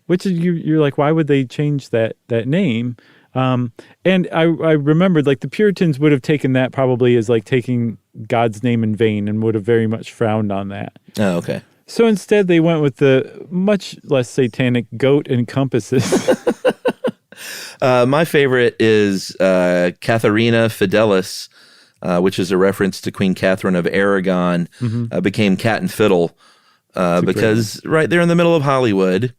which is, you're like, why would they change that name? And I remembered, like, the Puritans would have taken that probably as like taking God's name in vain and would have very much frowned on that. Oh, okay. So instead they went with the much less satanic Goat encompasses. My favorite is Katharina Fidelis, which is a reference to Queen Catherine of Aragon, became Cat and Fiddle because right there in the middle of Hollywood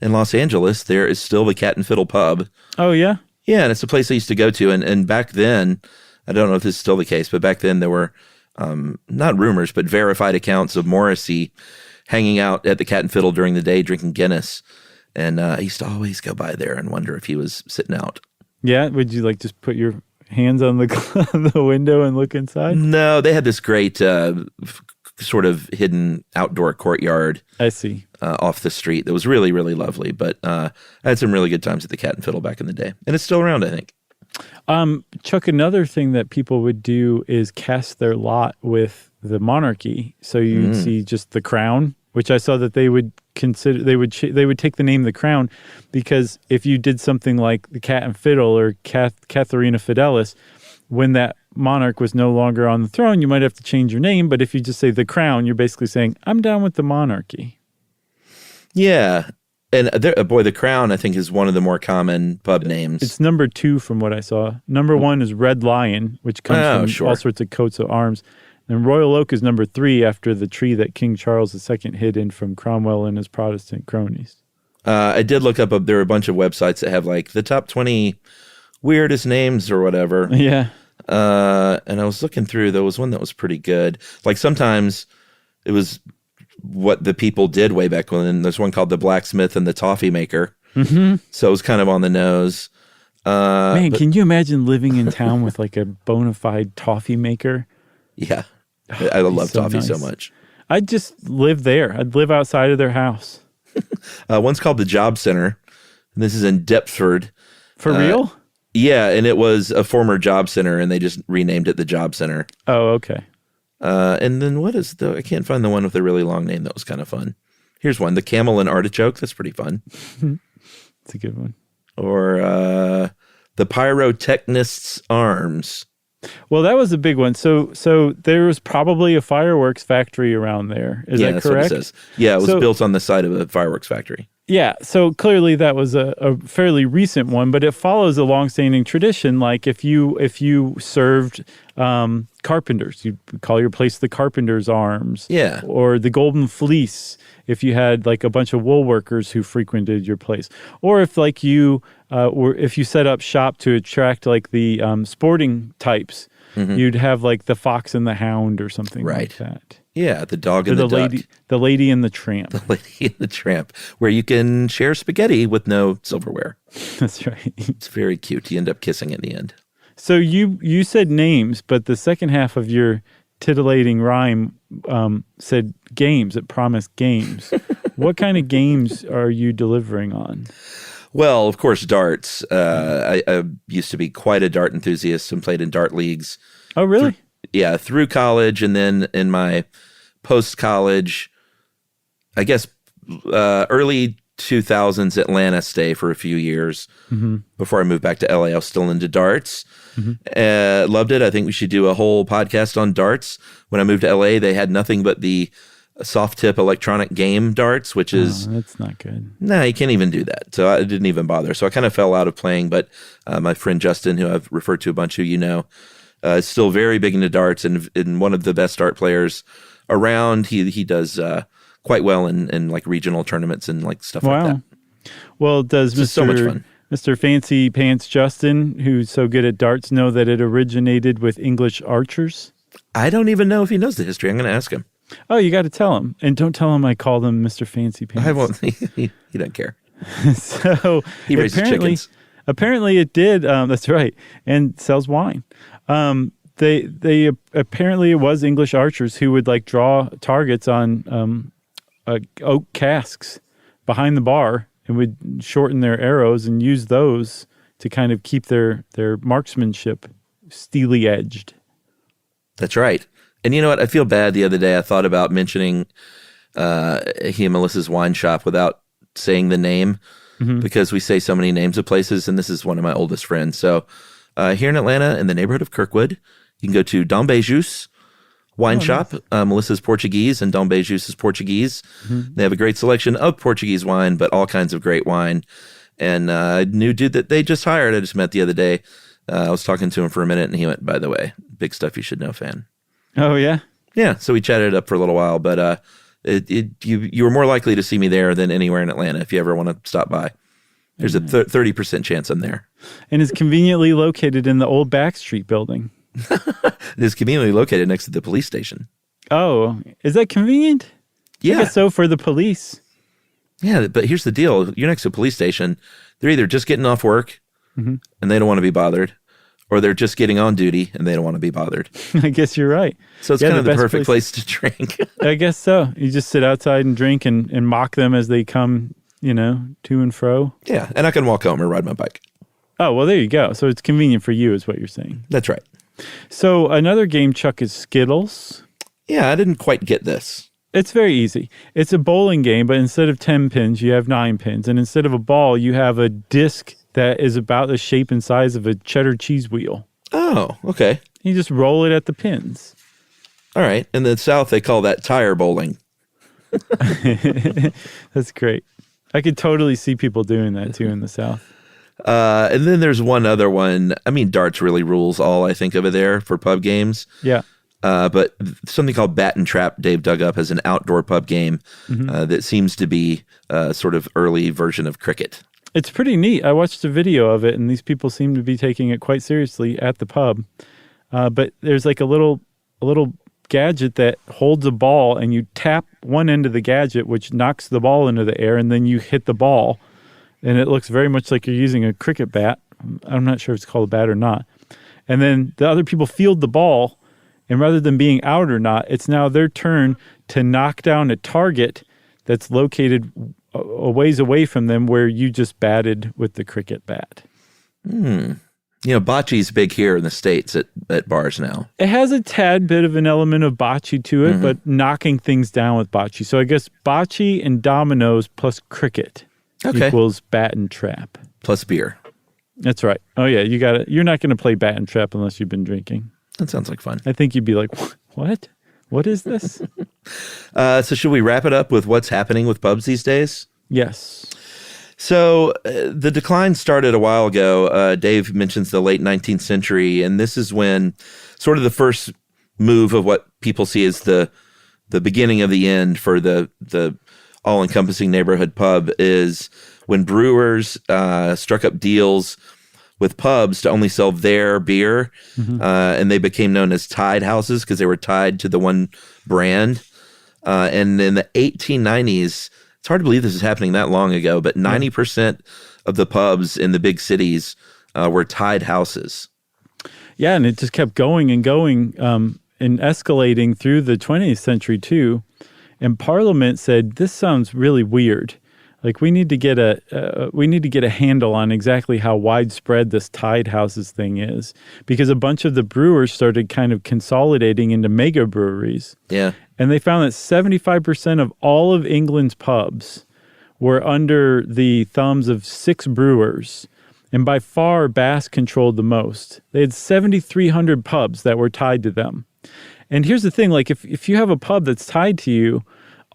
in Los Angeles, there is still the Cat and Fiddle pub. Oh, yeah? Yeah, and it's a place I used to go to. And back then, I don't know if this is still the case, but back then there were not rumors, but verified accounts of Morrissey hanging out at the Cat and Fiddle during the day drinking Guinness. And I used to always go by there and wonder if he was sitting out. Yeah? Would you like just put your hands on the window and look inside? No, they had this great sort of hidden outdoor courtyard. I see. Off the street that was really, really lovely. But I had some really good times at the Cat and Fiddle back in the day. And it's still around, I think. Chuck, another thing that people would do is cast their lot with the monarchy. So you'd see just the crown, which I saw that they would consider, they would take the name the crown, because if you did something like the Cat and Fiddle or Katharina Fidelis, when that monarch was no longer on the throne, you might have to change your name. But if you just say the crown, you're basically saying, I'm down with the monarchy. Yeah. And the Crown, I think, is one of the more common pub names. It's number 2 from what I saw. Number 1 is Red Lion, which comes from all sorts of coats of arms. And Royal Oak is number 3 after the tree that King Charles II hid in from Cromwell and his Protestant cronies. I did look up, there are a bunch of websites that have like the top 20 weirdest names or whatever. Yeah. And I was looking through, there was one that was pretty good. Like sometimes it was what the people did way back when. There's one called the Blacksmith and the Toffee Maker. So it was kind of on the nose. Man, can you imagine living in town with like a bona fide toffee maker? Yeah. I love toffee so much. I'd just live there. I'd live outside of their house. One's called the Job Center. And this is in Deptford. For real? Yeah, and it was a former job center, and they just renamed it the Job Center. Oh, okay. And then what is I can't find the one with a really long name that was kind of fun. Here's one, the Camel and Artichoke. That's pretty fun. It's a good one. Or the Pyrotechnist's Arms. Well, that was a big one. So there was probably a fireworks factory around there. Is that correct? What it says. Yeah, it was built on the side of a fireworks factory. Yeah, so clearly that was a fairly recent one, but it follows a longstanding tradition. Like if you served carpenters, you'd call your place the Carpenter's Arms. Yeah. Or the Golden Fleece, if you had like a bunch of wool workers who frequented your place. Or if like if you set up shop to attract like the sporting types, you'd have like the Fox and the Hound or something like that. Yeah, the Dog and the Duck. The Lady and the Tramp. The Lady and the Tramp, where you can share spaghetti with no silverware. That's right. It's very cute. You end up kissing in the end. So you said names, but the second half of your titillating rhyme said games. It promised games. What kind of games are you delivering on? Well, of course, darts. I used to be quite a dart enthusiast and played in dart leagues. Oh, really? Through college, and then in my post-college, I guess, early 2000s Atlanta stay for a few years before I moved back to LA. I was still into darts. Loved it. I think we should do a whole podcast on darts. When I moved to LA, they had nothing but the soft tip electronic game darts, which is that's not good. No, you can't even do that. So I didn't even bother. So I kind of fell out of playing. But my friend Justin, who I've referred to a bunch, who is still very big into darts and one of the best dart players around. He does quite well in like regional tournaments and like stuff like that. Well, does so much fun. Mr. Fancy Pants Justin, who's so good at darts, know that it originated with English archers? I don't even know if he knows the history. I'm going to ask him. Oh, you got to tell him. And don't tell him I called him Mr. Fancy Pants. I won't. He doesn't care. So he raises chickens. Apparently it did. That's right. And sells wine. They apparently it was English archers who would like draw targets on oak casks behind the bar and would shorten their arrows and use those to kind of keep their marksmanship steely edged. That's right. And you know what? I feel bad. The other day I thought about mentioning he and Melissa's wine shop without saying the name because we say so many names of places, and this is one of my oldest friends. So here in Atlanta, in the neighborhood of Kirkwood, you can go to Dom Beju's wine shop. Nice. Melissa's Portuguese and Dom Beju's is Portuguese. They have a great selection of Portuguese wine, but all kinds of great wine. And new dude that they just hired, I just met the other day. I was talking to him for a minute, and he went, "By the way, big stuff you should know fan." Oh, yeah? Yeah, so we chatted up for a little while, but you were more likely to see me there than anywhere in Atlanta if you ever want to stop by. There's a 30% chance I'm there. And it's conveniently located in the old Backstreet building. It is conveniently located next to the police station. Oh, is that convenient? Yeah. I guess so for the police. Yeah, but here's the deal. You're next to a police station. They're either just getting off work and they don't want to be bothered, or they're just getting on duty and they don't want to be bothered. I guess you're right. So it's kind of the perfect place to drink. I guess so. You just sit outside and drink and mock them as they come, to and fro. Yeah, and I can walk home or ride my bike. Oh, well, there you go. So it's convenient for you is what you're saying. That's right. So another game, Chuck, is Skittles. Yeah, I didn't quite get this. It's very easy. It's a bowling game, but instead of 10 pins, you have 9 pins. And instead of a ball, you have a disc that is about the shape and size of a cheddar cheese wheel. Oh, okay. You just roll it at the pins. All right. In the South, they call that tire bowling. That's great. I could totally see people doing that, too, in the South. And then there's one other one. I mean, darts really rules all I think of it there for pub games. Yeah. But something called Bat and Trap, Dave dug up as an outdoor pub game that seems to be a sort of early version of cricket. It's pretty neat. I watched a video of it, and these people seem to be taking it quite seriously at the pub. But there's like a little gadget that holds a ball, and you tap one end of the gadget, which knocks the ball into the air, and then you hit the ball. And it looks very much like you're using a cricket bat. I'm not sure if it's called a bat or not. And then the other people field the ball, and rather than being out or not, it's now their turn to knock down a target that's located a ways away from them where you just batted with the cricket bat. Bocce's big here in the States at bars now. It has a tad bit of an element of bocce to it, but knocking things down with bocce. So I guess bocce and dominoes plus cricket equals bat and trap. Plus beer. That's right. Oh, yeah. You're not going to play bat and trap unless you've been drinking. That sounds like fun. I think you'd be like, what? What is this? So should we wrap it up with what's happening with pubs these days? Yes. So the decline started a while ago. Dave mentions the late 19th century, and this is when sort of the first move of what people see as the beginning of the end for the all-encompassing neighborhood pub is when brewers struck up deals with pubs to only sell their beer, and they became known as tied houses because they were tied to the one brand. And in the 1890s, it's hard to believe this is happening that long ago, but 90% of the pubs in the big cities were tied houses. Yeah, and it just kept going and going and escalating through the 20th century too. And Parliament said, this sounds really weird. Like we need to get a handle on exactly how widespread this tied houses thing is, because a bunch of the brewers started kind of consolidating into mega breweries. Yeah. And they found that 75% of all of England's pubs were under the thumbs of 6 brewers. And by far, Bass controlled the most. They had 7,300 pubs that were tied to them. And here's the thing, like if you have a pub that's tied to you,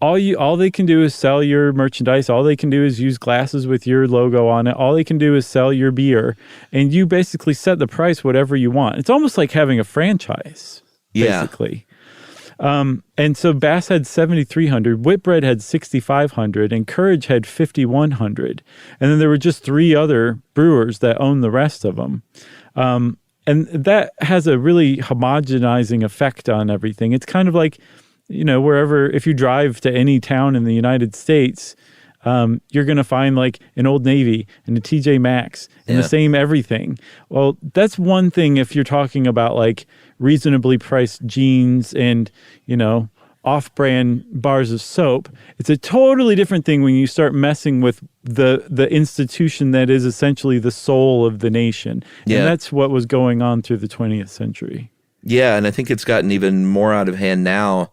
all they can do is sell your merchandise. All they can do is use glasses with your logo on it. All they can do is sell your beer. And you basically set the price whatever you want. It's almost like having a franchise, basically. And so Bass had 7,300, Whitbread had 6,500, and Courage had 5,100. And then there were just 3 other brewers that owned the rest of them. And that has a really homogenizing effect on everything. It's kind of like, wherever, if you drive to any town in the United States, you're going to find like an Old Navy and a TJ Maxx and the same everything. Well, that's one thing if you're talking about like reasonably priced jeans and, off-brand bars of soap. It's a totally different thing when you start messing with the institution that is essentially the soul of the nation. Yeah. And that's what was going on through the 20th century. Yeah, and I think it's gotten even more out of hand now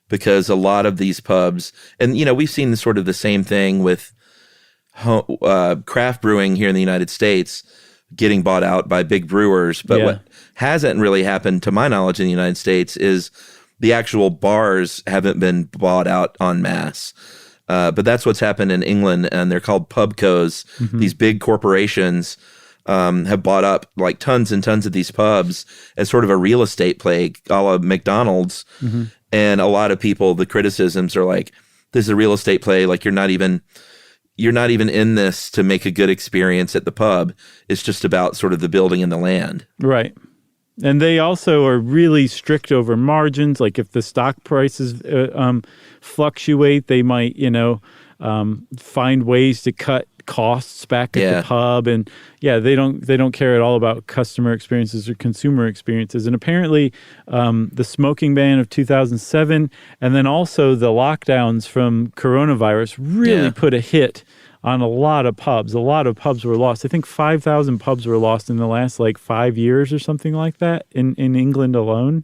because a lot of these pubs, and we've seen sort of the same thing with craft brewing here in the United States getting bought out by big brewers. But what hasn't really happened, to my knowledge, in the United States is the actual bars haven't been bought out en masse. But that's what's happened in England, and they're called pubcos. Mm-hmm. These big corporations have bought up like tons and tons of these pubs as sort of a real estate play, a la McDonald's. Mm-hmm. And a lot of people, the criticisms are like, this is a real estate play. Like you're not even in this to make a good experience at the pub. It's just about sort of the building and the land. Right. And they also are really strict over margins. Like if the stock prices fluctuate, they might, find ways to cut costs back at the pub. And they don't care at all about customer experiences or consumer experiences. And apparently the smoking ban of 2007 and then also the lockdowns from coronavirus really put a hit on a lot of pubs. A lot of pubs were lost. I think 5,000 pubs were lost in the last 5 years or something like that in England alone.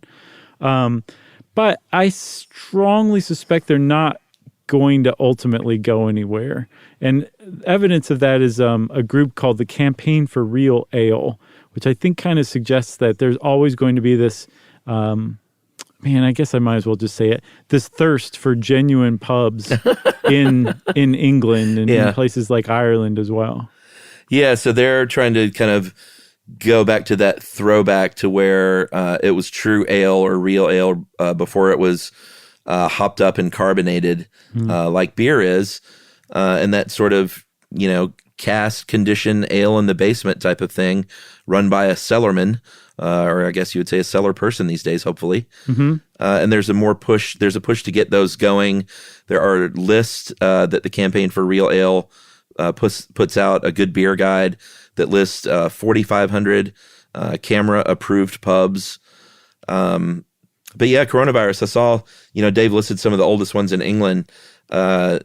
But I strongly suspect they're not going to ultimately go anywhere. And evidence of that is a group called the Campaign for Real Ale, which I think kind of suggests that there's always going to be this, I guess I might as well just say it, this thirst for genuine pubs in England and in places like Ireland as well. Yeah, so they're trying to kind of go back to that throwback to where it was true ale or real ale before it was hopped up and carbonated like beer is. And that sort of, cask condition ale in the basement type of thing run by a cellarman, or I guess you would say a cellar person these days, hopefully. Mm-hmm. And there's a push to get those going. There are lists that the Campaign for Real Ale puts out, a good beer guide that lists 4,500 camera-approved pubs. But yeah, coronavirus, I saw, Dave listed some of the oldest ones in England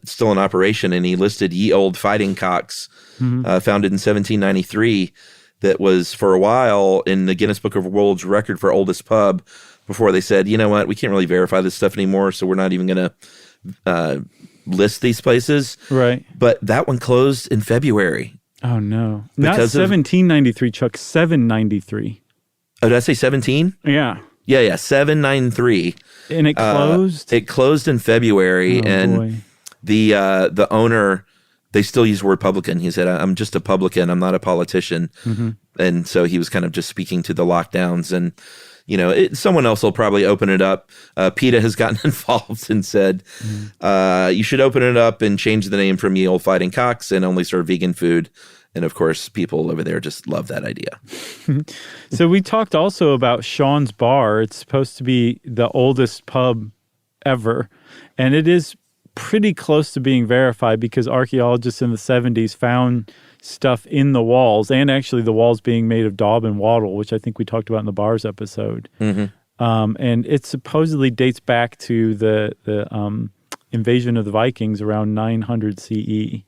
still in operation, and he listed Ye Old Fighting Cocks, founded in 1793, that was for a while in the Guinness Book of World Record for oldest pub before they said, you know what, we can't really verify this stuff anymore, so we're not even going to list these places. Right. But that one closed in February. Oh, no. Not 1793, Chuck, 793. Oh, did I say 17? Yeah. Yeah, 793. And it closed? It closed in February, and the owner, they still use the word publican. He said, I'm just a publican. I'm not a politician. Mm-hmm. And so he was kind of just speaking to the lockdowns. And, someone else will probably open it up. PETA has gotten involved and said, you should open it up and change the name from Ye Old Fighting Cocks and only serve vegan food. And of course, people over there just love that idea. So we talked also about Sean's Bar. It's supposed to be the oldest pub ever. And it is pretty close to being verified because archaeologists in the 70s found stuff in the walls, and actually the walls being made of daub and wattle, which I think we talked about in the bars episode. And it supposedly dates back to the invasion of the Vikings around 900 CE.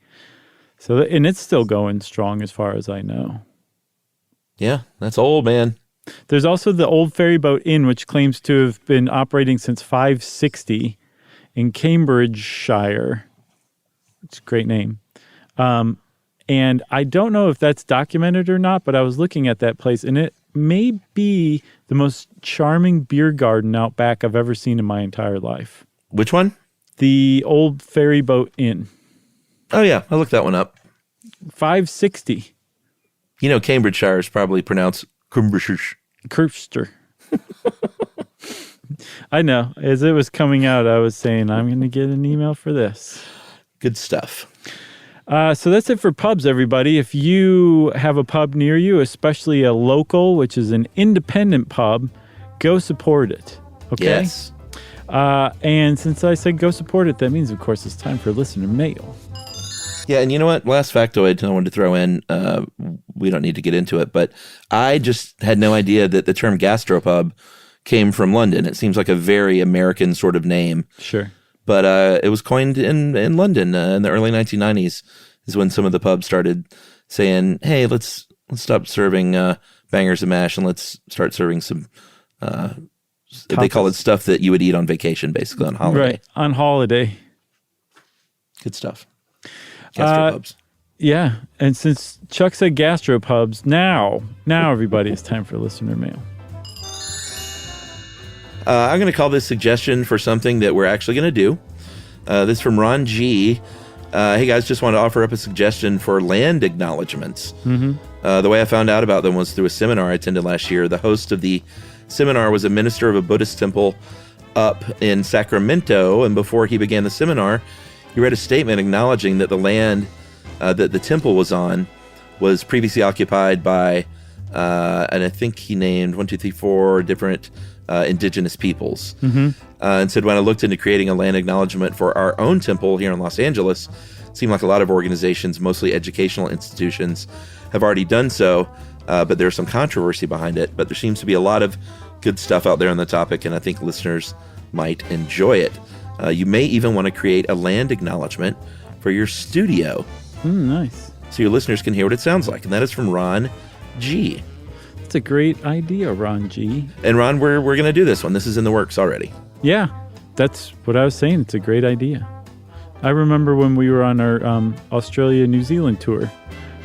So, and it's still going strong as far as I know. Yeah, that's old, man. There's also the Old Ferryboat Inn, which claims to have been operating since 560 in Cambridgeshire. It's a great name. And I don't know if that's documented or not, but I was looking at that place, and it may be the most charming beer garden out back I've ever seen in my entire life. Which one? The Old Ferryboat Inn. Oh, yeah. I looked that one up. 560. You know, Cambridgeshire is probably pronounced Kirchster. I know. As it was coming out, I was saying, I'm going to get an email for this. Good stuff. So that's it for pubs, everybody. If you have a pub near you, especially a local, which is an independent pub, go support it. Okay? Yes. And since I said go support it, that means, of course, it's time for listener mail. Yeah, and you know what? Last factoid I wanted to throw in, we don't need to get into it, but I just had no idea that the term gastropub came from London. It seems like a very American sort of name. Sure. But it was coined in London in the early 1990s is when some of the pubs started saying, hey, let's stop serving bangers and mash and let's start serving some, they call it stuff that you would eat on vacation, basically, on holiday. Right, on holiday. Good stuff. Gastropubs. Yeah, and since Chuck said gastropubs, now everybody, it's time for listener mail. I'm going to call this suggestion for something that we're actually going to do. This is from Ron G. Hey guys, just want to offer up a suggestion for land acknowledgements. The way I found out about them was through a seminar I attended last year. The host of the seminar was a minister of a Buddhist temple up in Sacramento, and before he began the seminar, he read a statement acknowledging that the land that the temple was on was previously occupied by, and I think he named 4 different indigenous peoples. And said, when I looked into creating a land acknowledgement for our own temple here in Los Angeles, it seemed like a lot of organizations, mostly educational institutions, have already done so, but there's some controversy behind it. But there seems to be a lot of good stuff out there on the topic, and I think listeners might enjoy it. You may even want to create a land acknowledgement for your studio. Nice. So your listeners can hear what it sounds like. And that is from Ron G. That's a great idea, Ron G. And Ron, we're going to do this one. This is in the works already. Yeah, that's what I was saying. It's a great idea. I remember when we were on our Australia-New Zealand tour,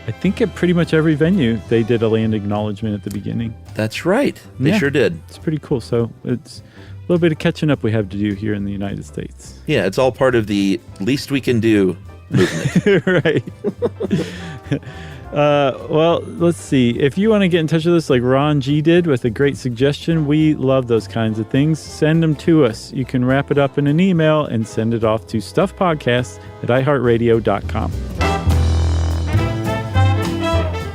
I think at pretty much every venue, they did a land acknowledgement at the beginning. That's right. They sure did. It's pretty cool. So it's a little bit of catching up we have to do here in the United States. Yeah, it's all part of the least we can do movement. Right. Well, let's see. If you want to get in touch with us like Ron G did with a great suggestion, we love those kinds of things. Send them to us. You can wrap it up in an email and send it off to stuffpodcast@iheartradio.com.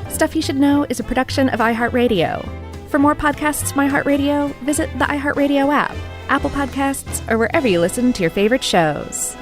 Stuff You Should Know is a production of iHeartRadio. For more podcasts from iHeartRadio, visit the iHeartRadio app, Apple Podcasts, or wherever you listen to your favorite shows.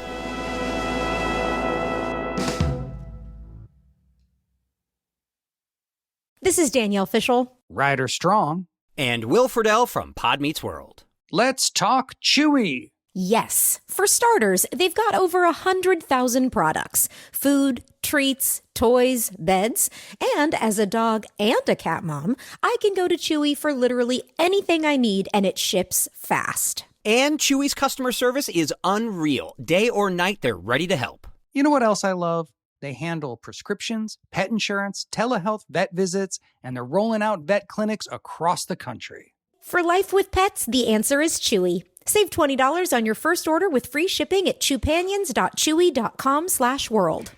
This is Danielle Fishel. Ryder Strong. And Will Friedle from Pod Meets World. Let's talk Chewy. Yes. For starters, they've got over 100,000 products. Food, treats, toys, beds. And as a dog and a cat mom, I can go to Chewy for literally anything I need, and it ships fast. And Chewy's customer service is unreal. Day or night, they're ready to help. You know what else I love? They handle prescriptions, pet insurance, telehealth, vet visits, and they're rolling out vet clinics across the country. For life with pets, the answer is Chewy. Save $20 on your first order with free shipping at chewpanions.chewy.com/world.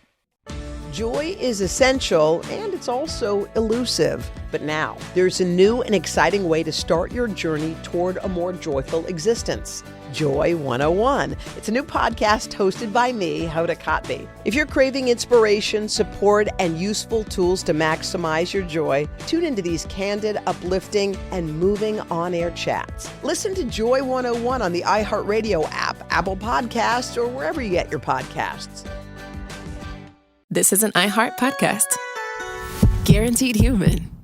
Joy is essential, and it's also elusive. But now, there's a new and exciting way to start your journey toward a more joyful existence. Joy 101. It's a new podcast hosted by me, Hoda Kotb. If you're craving inspiration, support, and useful tools to maximize your joy, tune into these candid, uplifting, and moving on-air chats. Listen to Joy 101 on the iHeartRadio app, Apple Podcasts, or wherever you get your podcasts. This is an iHeart podcast. Guaranteed Human.